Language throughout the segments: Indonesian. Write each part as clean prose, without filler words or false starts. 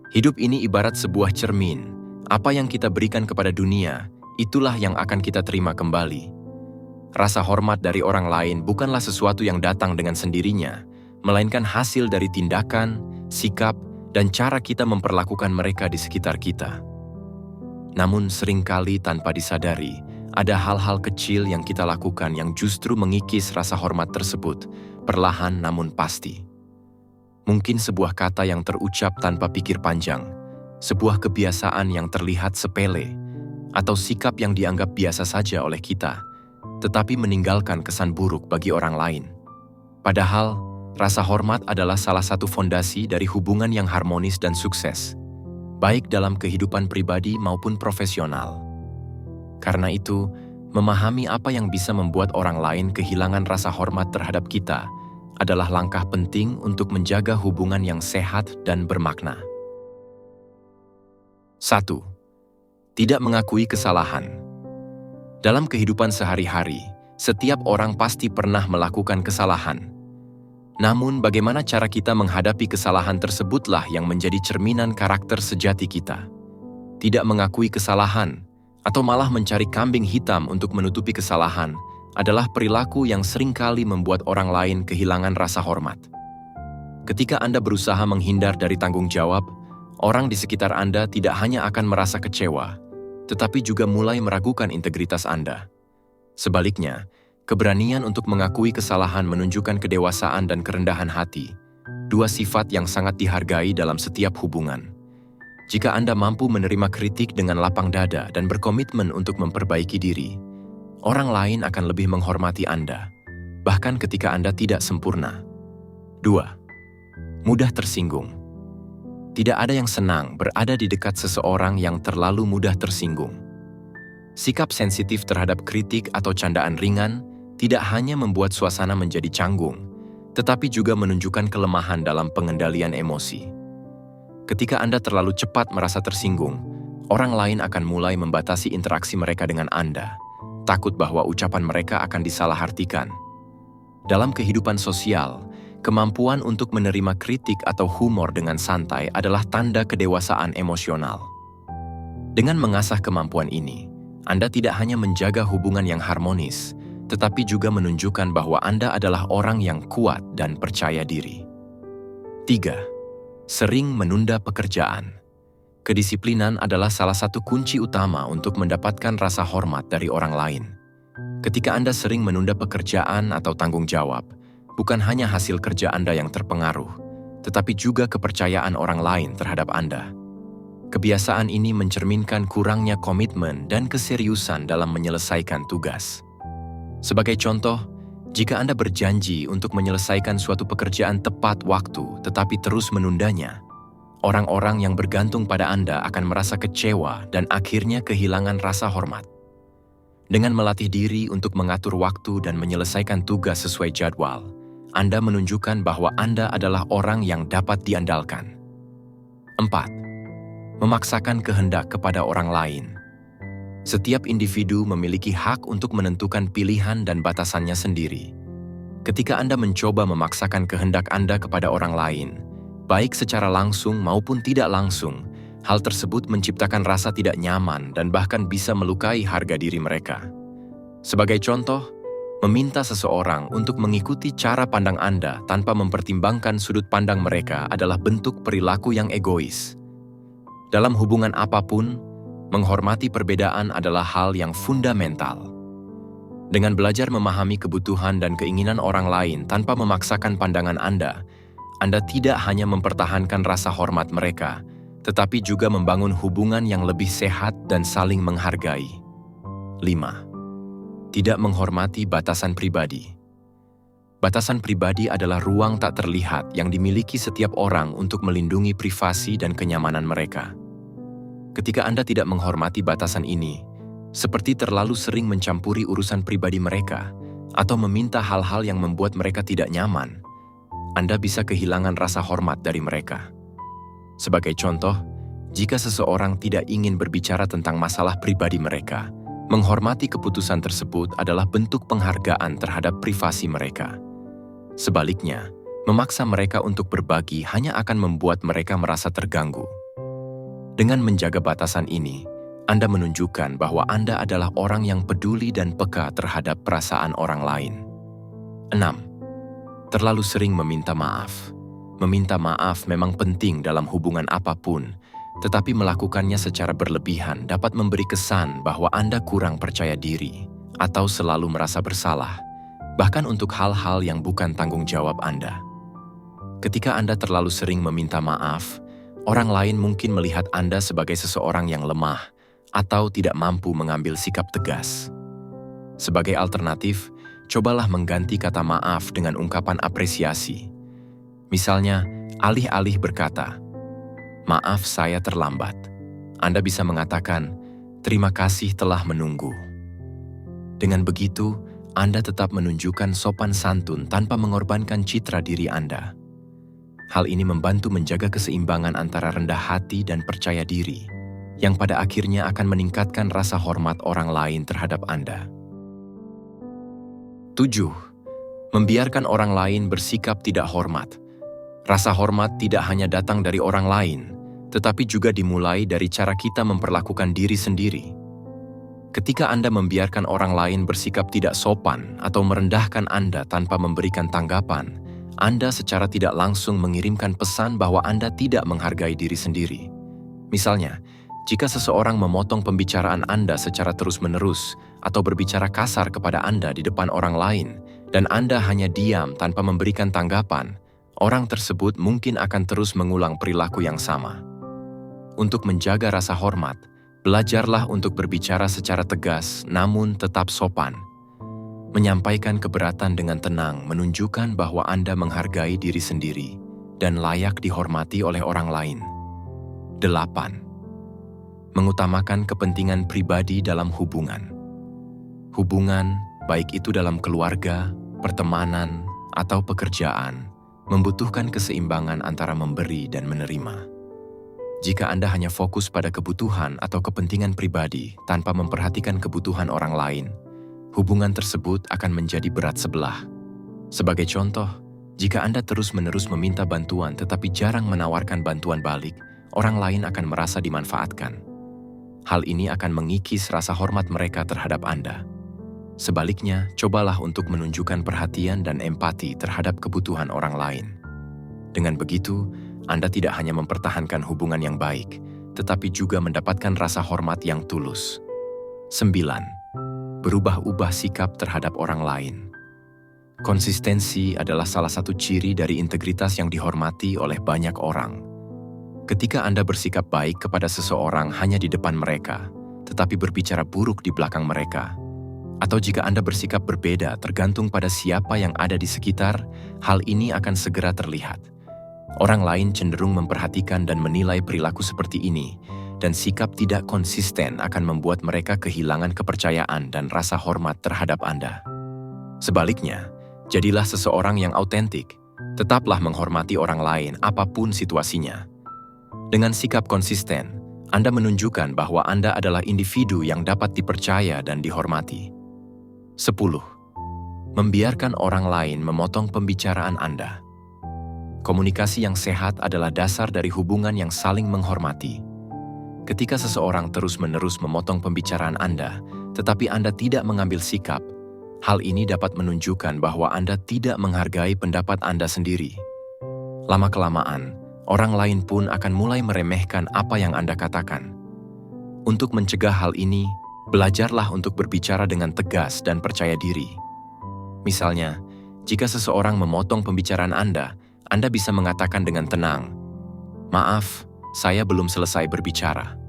Hidup ini ibarat sebuah cermin. Apa yang kita berikan kepada dunia, itulah yang akan kita terima kembali. Rasa hormat dari orang lain bukanlah sesuatu yang datang dengan sendirinya, melainkan hasil dari tindakan, sikap, dan cara kita memperlakukan mereka di sekitar kita. Namun seringkali tanpa disadari, ada hal-hal kecil yang kita lakukan yang justru mengikis rasa hormat tersebut, perlahan namun pasti. Mungkin sebuah kata yang terucap tanpa pikir panjang, sebuah kebiasaan yang terlihat sepele, atau sikap yang dianggap biasa saja oleh kita, tetapi meninggalkan kesan buruk bagi orang lain. Padahal, rasa hormat adalah salah satu fondasi dari hubungan yang harmonis dan sukses, baik dalam kehidupan pribadi maupun profesional. Karena itu, memahami apa yang bisa membuat orang lain kehilangan rasa hormat terhadap kita adalah langkah penting untuk menjaga hubungan yang sehat dan bermakna. 1. Tidak mengakui kesalahan. Dalam kehidupan sehari-hari, setiap orang pasti pernah melakukan kesalahan. Namun, bagaimana cara kita menghadapi kesalahan tersebutlah yang menjadi cerminan karakter sejati kita. Tidak mengakui kesalahan, atau malah mencari kambing hitam untuk menutupi kesalahan, adalah perilaku yang seringkali membuat orang lain kehilangan rasa hormat. Ketika Anda berusaha menghindar dari tanggung jawab, orang di sekitar Anda tidak hanya akan merasa kecewa, tetapi juga mulai meragukan integritas Anda. Sebaliknya, keberanian untuk mengakui kesalahan menunjukkan kedewasaan dan kerendahan hati, dua sifat yang sangat dihargai dalam setiap hubungan. Jika Anda mampu menerima kritik dengan lapang dada dan berkomitmen untuk memperbaiki diri, orang lain akan lebih menghormati Anda, bahkan ketika Anda tidak sempurna. 2. Mudah tersinggung. Tidak ada yang senang berada di dekat seseorang yang terlalu mudah tersinggung. Sikap sensitif terhadap kritik atau candaan ringan tidak hanya membuat suasana menjadi canggung, tetapi juga menunjukkan kelemahan dalam pengendalian emosi. Ketika Anda terlalu cepat merasa tersinggung, orang lain akan mulai membatasi interaksi mereka dengan Anda, takut bahwa ucapan mereka akan disalahartikan. Dalam kehidupan sosial, kemampuan untuk menerima kritik atau humor dengan santai adalah tanda kedewasaan emosional. Dengan mengasah kemampuan ini, Anda tidak hanya menjaga hubungan yang harmonis, tetapi juga menunjukkan bahwa Anda adalah orang yang kuat dan percaya diri. 3. Sering menunda pekerjaan. Kedisiplinan adalah salah satu kunci utama untuk mendapatkan rasa hormat dari orang lain. Ketika Anda sering menunda pekerjaan atau tanggung jawab, bukan hanya hasil kerja Anda yang terpengaruh, tetapi juga kepercayaan orang lain terhadap Anda. Kebiasaan ini mencerminkan kurangnya komitmen dan keseriusan dalam menyelesaikan tugas. Sebagai contoh, jika Anda berjanji untuk menyelesaikan suatu pekerjaan tepat waktu tetapi terus menundanya, orang-orang yang bergantung pada Anda akan merasa kecewa dan akhirnya kehilangan rasa hormat. Dengan melatih diri untuk mengatur waktu dan menyelesaikan tugas sesuai jadwal, Anda menunjukkan bahwa Anda adalah orang yang dapat diandalkan. 4. Memaksakan kehendak kepada orang lain. Setiap individu memiliki hak untuk menentukan pilihan dan batasannya sendiri. Ketika Anda mencoba memaksakan kehendak Anda kepada orang lain, baik secara langsung maupun tidak langsung, hal tersebut menciptakan rasa tidak nyaman dan bahkan bisa melukai harga diri mereka. Sebagai contoh, meminta seseorang untuk mengikuti cara pandang Anda tanpa mempertimbangkan sudut pandang mereka adalah bentuk perilaku yang egois. Dalam hubungan apapun, menghormati perbedaan adalah hal yang fundamental. Dengan belajar memahami kebutuhan dan keinginan orang lain tanpa memaksakan pandangan Anda tidak hanya mempertahankan rasa hormat mereka, tetapi juga membangun hubungan yang lebih sehat dan saling menghargai. 5. Tidak menghormati batasan pribadi. Batasan pribadi adalah ruang tak terlihat yang dimiliki setiap orang untuk melindungi privasi dan kenyamanan mereka. Ketika Anda tidak menghormati batasan ini, seperti terlalu sering mencampuri urusan pribadi mereka atau meminta hal-hal yang membuat mereka tidak nyaman, Anda bisa kehilangan rasa hormat dari mereka. Sebagai contoh, jika seseorang tidak ingin berbicara tentang masalah pribadi mereka, menghormati keputusan tersebut adalah bentuk penghargaan terhadap privasi mereka. Sebaliknya, memaksa mereka untuk berbagi hanya akan membuat mereka merasa terganggu. Dengan menjaga batasan ini, Anda menunjukkan bahwa Anda adalah orang yang peduli dan peka terhadap perasaan orang lain. 6. Terlalu sering meminta maaf. Meminta maaf memang penting dalam hubungan apapun, tetapi melakukannya secara berlebihan dapat memberi kesan bahwa Anda kurang percaya diri atau selalu merasa bersalah, bahkan untuk hal-hal yang bukan tanggung jawab Anda. Ketika Anda terlalu sering meminta maaf, orang lain mungkin melihat Anda sebagai seseorang yang lemah atau tidak mampu mengambil sikap tegas. Sebagai alternatif, cobalah mengganti kata maaf dengan ungkapan apresiasi. Misalnya, alih-alih berkata, "Maaf saya terlambat," Anda bisa mengatakan, "Terima kasih telah menunggu." Dengan begitu, Anda tetap menunjukkan sopan santun tanpa mengorbankan citra diri Anda. Hal ini membantu menjaga keseimbangan antara rendah hati dan percaya diri, yang pada akhirnya akan meningkatkan rasa hormat orang lain terhadap Anda. 7. Membiarkan orang lain bersikap tidak hormat. Rasa hormat tidak hanya datang dari orang lain, tetapi juga dimulai dari cara kita memperlakukan diri sendiri. Ketika Anda membiarkan orang lain bersikap tidak sopan atau merendahkan Anda tanpa memberikan tanggapan, Anda secara tidak langsung mengirimkan pesan bahwa Anda tidak menghargai diri sendiri. Misalnya, jika seseorang memotong pembicaraan Anda secara terus-menerus atau berbicara kasar kepada Anda di depan orang lain, dan Anda hanya diam tanpa memberikan tanggapan, orang tersebut mungkin akan terus mengulang perilaku yang sama. Untuk menjaga rasa hormat, belajarlah untuk berbicara secara tegas namun tetap sopan. Menyampaikan keberatan dengan tenang menunjukkan bahwa Anda menghargai diri sendiri dan layak dihormati oleh orang lain. 8. Mengutamakan kepentingan pribadi dalam hubungan. Hubungan, baik itu dalam keluarga, pertemanan, atau pekerjaan, membutuhkan keseimbangan antara memberi dan menerima. Jika Anda hanya fokus pada kebutuhan atau kepentingan pribadi tanpa memperhatikan kebutuhan orang lain, hubungan tersebut akan menjadi berat sebelah. Sebagai contoh, jika Anda terus-menerus meminta bantuan tetapi jarang menawarkan bantuan balik, orang lain akan merasa dimanfaatkan. Hal ini akan mengikis rasa hormat mereka terhadap Anda. Sebaliknya, cobalah untuk menunjukkan perhatian dan empati terhadap kebutuhan orang lain. Dengan begitu, Anda tidak hanya mempertahankan hubungan yang baik, tetapi juga mendapatkan rasa hormat yang tulus. 9. Berubah-ubah sikap terhadap orang lain. Konsistensi adalah salah satu ciri dari integritas yang dihormati oleh banyak orang. Ketika Anda bersikap baik kepada seseorang hanya di depan mereka, tetapi berbicara buruk di belakang mereka, atau jika Anda bersikap berbeda tergantung pada siapa yang ada di sekitar, hal ini akan segera terlihat. Orang lain cenderung memperhatikan dan menilai perilaku seperti ini, dan sikap tidak konsisten akan membuat mereka kehilangan kepercayaan dan rasa hormat terhadap Anda. Sebaliknya, jadilah seseorang yang autentik, tetaplah menghormati orang lain apapun situasinya. Dengan sikap konsisten, Anda menunjukkan bahwa Anda adalah individu yang dapat dipercaya dan dihormati. 10. Membiarkan orang lain memotong pembicaraan Anda. Komunikasi yang sehat adalah dasar dari hubungan yang saling menghormati. Ketika seseorang terus-menerus memotong pembicaraan Anda, tetapi Anda tidak mengambil sikap, hal ini dapat menunjukkan bahwa Anda tidak menghargai pendapat Anda sendiri. Lama-kelamaan, orang lain pun akan mulai meremehkan apa yang Anda katakan. Untuk mencegah hal ini, belajarlah untuk berbicara dengan tegas dan percaya diri. Misalnya, jika seseorang memotong pembicaraan Anda bisa mengatakan dengan tenang, "Maaf, saya belum selesai berbicara."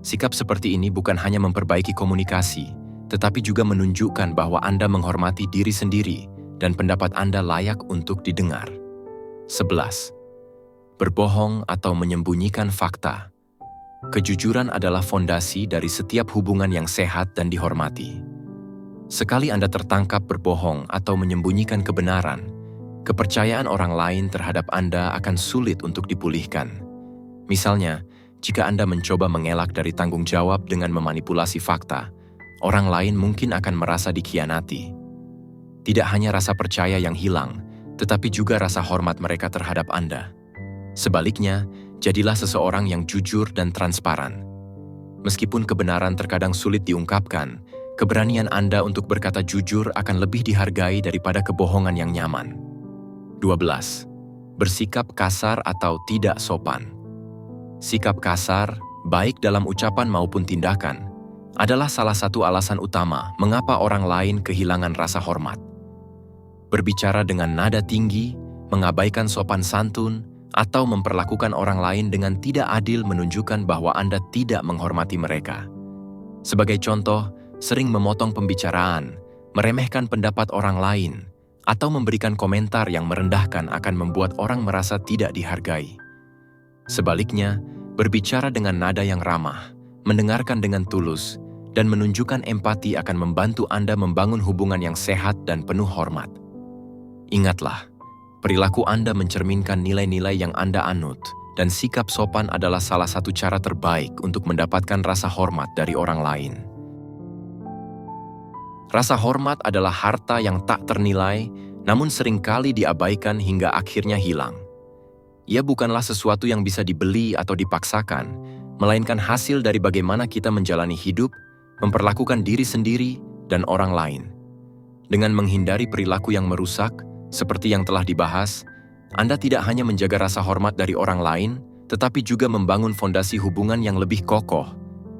Sikap seperti ini bukan hanya memperbaiki komunikasi, tetapi juga menunjukkan bahwa Anda menghormati diri sendiri dan pendapat Anda layak untuk didengar. 11. Berbohong atau menyembunyikan fakta. Kejujuran adalah fondasi dari setiap hubungan yang sehat dan dihormati. Sekali Anda tertangkap berbohong atau menyembunyikan kebenaran, kepercayaan orang lain terhadap Anda akan sulit untuk dipulihkan. Misalnya, jika Anda mencoba mengelak dari tanggung jawab dengan memanipulasi fakta, orang lain mungkin akan merasa dikhianati. Tidak hanya rasa percaya yang hilang, tetapi juga rasa hormat mereka terhadap Anda. Sebaliknya, Jadilah seseorang yang jujur dan transparan. Meskipun kebenaran terkadang sulit diungkapkan, keberanian Anda untuk berkata jujur akan lebih dihargai daripada kebohongan yang nyaman. 12. Bersikap kasar atau tidak sopan. Sikap kasar, baik dalam ucapan maupun tindakan, adalah salah satu alasan utama mengapa orang lain kehilangan rasa hormat. Berbicara dengan nada tinggi, mengabaikan sopan santun, atau memperlakukan orang lain dengan tidak adil menunjukkan bahwa Anda tidak menghormati mereka. Sebagai contoh, sering memotong pembicaraan, meremehkan pendapat orang lain, atau memberikan komentar yang merendahkan akan membuat orang merasa tidak dihargai. Sebaliknya, berbicara dengan nada yang ramah, mendengarkan dengan tulus, dan menunjukkan empati akan membantu Anda membangun hubungan yang sehat dan penuh hormat. Ingatlah, perilaku Anda mencerminkan nilai-nilai yang Anda anut, dan sikap sopan adalah salah satu cara terbaik untuk mendapatkan rasa hormat dari orang lain. Rasa hormat adalah harta yang tak ternilai, namun seringkali diabaikan hingga akhirnya hilang. Ia bukanlah sesuatu yang bisa dibeli atau dipaksakan, melainkan hasil dari bagaimana kita menjalani hidup, memperlakukan diri sendiri, dan orang lain. Dengan menghindari perilaku yang merusak, seperti yang telah dibahas, Anda tidak hanya menjaga rasa hormat dari orang lain, tetapi juga membangun fondasi hubungan yang lebih kokoh,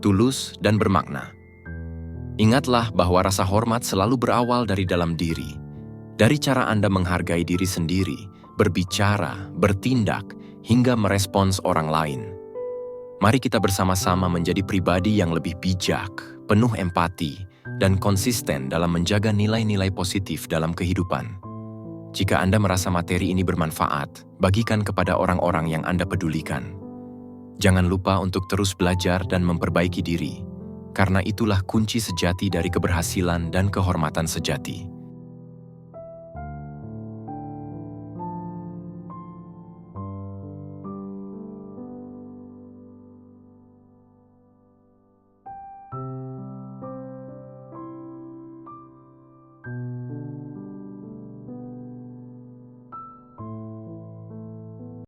tulus, dan bermakna. Ingatlah bahwa rasa hormat selalu berawal dari dalam diri, dari cara Anda menghargai diri sendiri, berbicara, bertindak, hingga merespons orang lain. Mari kita bersama-sama menjadi pribadi yang lebih bijak, penuh empati, dan konsisten dalam menjaga nilai-nilai positif dalam kehidupan. Jika Anda merasa materi ini bermanfaat, bagikan kepada orang-orang yang Anda pedulikan. Jangan lupa untuk terus belajar dan memperbaiki diri, karena itulah kunci sejati dari keberhasilan dan kehormatan sejati.